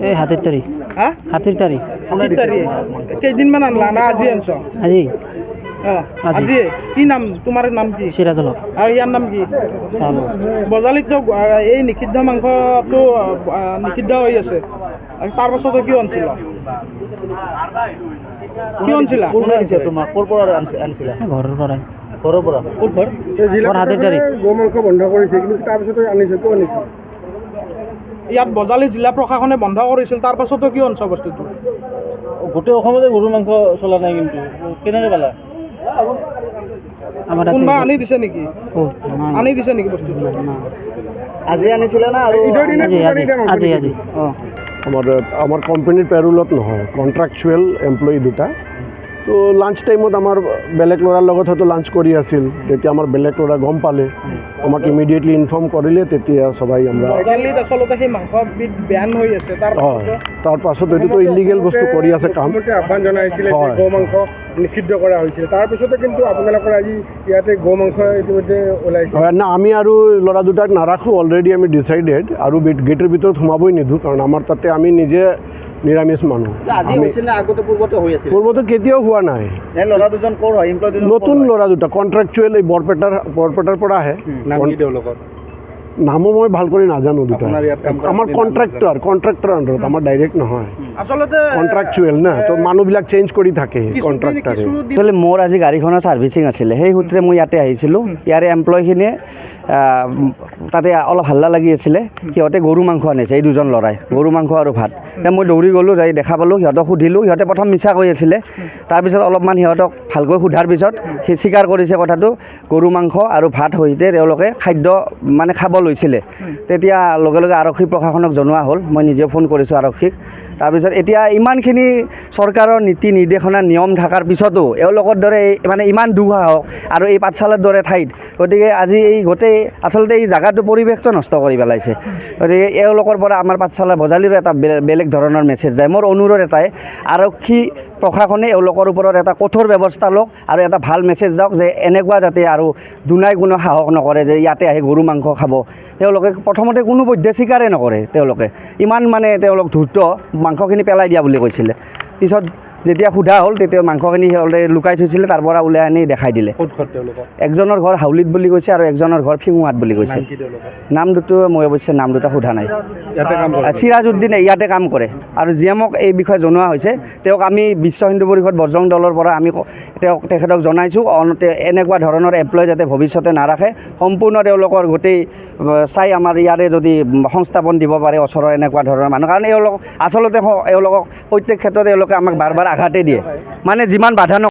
এই হাতেৰ তাৰিখ হ্যাঁ হাতেৰ তাৰিখ হাতিৰ তাৰিখ কেইদিনমান আনলা না আজি আনছ আজি আজি কি নাম তোমাৰ নাম কি সিৰাজুল হক আৰু ইয়াৰ নাম কি বজালিত এই নিষিদ্ধ মাংসটো নিষিদ্ধ হৈ আছে আৰু তাৰ পাছতো কিয় আনিছিল কি আনিছিলা তোমাক ক'ৰ পৰা আনিছিলা ঘৰৰ পৰাই ঘৰৰ পৰা ক'ত ঘৰ মোৰ হাতেৰ তাৰিখ গো মাংস বন্ধ কৰিছে কিন্তু তাৰপিছতে আনিছে কিয় আনিছে ইয়াত বজালি জিলা প্ৰশাসনে বন্ধ কৰিছিল তাৰ পাছতো কিয় আনিছ বস্তুটো গোটেই অসমতে গৰু মাংস চলা নাই কিন্তু কেনেকৈ পালা আমার কোনোবা আনি দিছে নেকি আনি দিছে নেকি বস্তুটো আজি আনিছিলা না আৰু আজি আজি আমাৰ কোম্পানীৰ পেৰোলত নহয় কণ্ট্ৰাকচুৱেল এমপ্লয়ী দুটা তো লাঞ্চ টাইমত আমাৰ বেলেগ ল'ৰাৰ লগত হয়তো লাঞ্চ কৰি আছিল তেতিয়া আমাৰ বেলেগ ল'ৰা গম পালে আমাক ইমিডিয়েটলি ইনফৰ্ম কৰিলে তেতিয়া সবাই আমৰা বজালিত আচলতে সেই মাংসবিধ বেন হৈ আছে তাৰ তাৰ পাছত এইটোতো ইলিগেল বস্তু কৰি আছে কাম আহ্বান জনাইছিলে যে গো মাংস নিষিদ্ধ কৰা হৈছিল তাৰপিছতে কিন্তু আপোনালোকৰ আজি ইয়াতে গো মাংস ইতিমধ্যে ওলাইছে হয় না আমি আৰু ল'ৰা দুটাক নাৰাখোঁ অলৰেডি আমি ডিচাইডেড আৰু গেটৰ ভিতৰত সোমাবই নিদিওঁ কাৰণ আমাৰ তাতে আমি নিজে নিৰামিষ মানুহ আজি হৈছিল না আগতে পূৰ্বতে হৈ আছিল পূৰ্বতে কেতিয়াও হোৱা নাই এই ল'ৰা দুজন ক'ৰ হয় এমপ্লয় দুজন নতুন ল'ৰা দুটা কণ্ট্ৰাকচুৱেল এই বৰপেটাৰ পৰা আহে নাম কি তেওঁলোকৰ নামো মই ভাল কৰি নাজানো দুটা আপোনাৰ ইয়াত কাম কৰা আমাৰ কণ্ট্ৰাক্টৰ আণ্ডাৰত আমাৰ ডাইৰেক্ট নহয় আচলতে কণ্ট্ৰাকচুৱেল না তো মানুহবিলাক চেঞ্জ কৰি থাকে কণ্ট্ৰাক্টাৰে একচুৱেলি মোৰ আজি গাড়ীখনৰ ছাৰ্ভিচিং আছিলে সেই সূত্ৰে মই ইয়াতে আহিছিলোঁ ইয়াৰে এমপ্লয়খিনিয়ে তাতে অলপ হাল্লা লাগি আছিলে সিহঁতে গৰু মাংস আনিছে এই দুজন ল'ৰাই গৰু মাংস আৰু ভাত মই দৌৰি গ'লোঁ যাই দেখা পালোঁ সিহঁতক সুধিলোঁ সিহঁতে প্ৰথম মিছা কৈ আছিলে তাৰপিছত অলপমান সিহঁতক ভালকৈ সোধাৰ পিছত সি স্বীকাৰ কৰিছে কথাটো গৰু মাংস আৰু ভাত সহিতে তেওঁলোকে খাদ্য মানে খাব লৈছিলে তেতিয়া লগে লগে আৰক্ষী প্ৰশাসনক জনোৱা হ'ল মই নিজে ফোন কৰিছোঁ আৰক্ষীক তাৰপিছত এতিয়া ইমানখিনি চৰকাৰৰ নীতি নিৰ্দেশনা নিয়ম থকাৰ পিছতো এওঁলোকৰ দৰে মানে ইমান দুঃসাহস আৰু এই পাঠশালাৰ দৰে ঠাইত গতিকে আজি এই গোটেই আচলতে এই জাগাটো পৰিৱেশটো নষ্ট কৰি পেলাইছে গতিকে এওঁলোকৰ পৰা আমাৰ পাঠশালা বজালিৰো এটা বেলেগ ধৰণৰ মেছেজ যায় মোৰ অনুৰোধ এটাই আৰক্ষী প্ৰশাসনে এওঁলোকৰ ওপৰত এটা কঠোৰ ব্যৱস্থা লওক আৰু এটা ভাল মেছেজ যাওক যে এনেকুৱা যাতে আৰু দুনাই কোনো সাহস নকৰে যে ইয়াতে আহি গৰু মাংস খাব তেওঁলোকে প্ৰথমতে কোনো পধ্যে স্বীকাৰেই নকৰে তেওঁলোকে ইমান মানে তেওঁলোক ধূৰ্ত মাংসখিনি পেলাই দিয়া বুলি কৈছিলে পিছত যেতিয়া সোধা হ'ল তেতিয়া মাংসখিনি সিহঁতে লুকাই থৈছিলে তাৰ পৰা ওলাই আনি দেখাই দিলে ক'ত ঘৰ তেওঁলোকৰ একজনৰ ঘৰ হাউলিত বুলি কৈছে আৰু একজনৰ ঘৰ ফিঙুৱাত বুলি কৈছে কি তেওঁলোকৰ নাম দুটো মই অৱশ্যে নাম দুটা সোধা নাই ইয়াতে কাম কৰে চিৰাজউদ্দিনে ইয়াতে কাম কৰে আৰু জি এমক এই বিষয়ে জনোৱা হৈছে তেওঁক আমি বিশ্ব হিন্দু পৰিষদ বজৰং দলৰ পৰা আমি তেখেতক জনাইছোঁ এনেকুৱা ধৰণৰ এমপ্লয় যাতে ভৱিষ্যতে নাৰাখে সম্পূৰ্ণ তেওঁলোকৰ গোটেই চাই আমাৰ ইয়াৰে যদি সংস্থাপন দিব পাৰে ওচৰৰ এনেকুৱা ধৰণৰ মানুহ কাৰণ এওঁলোক আচলতে এওঁলোকক প্ৰত্যেক ক্ষেত্ৰত এওঁলোকে আমাক বাৰ বাৰ আঘাতেই দিয়ে মানে যিমান বাধা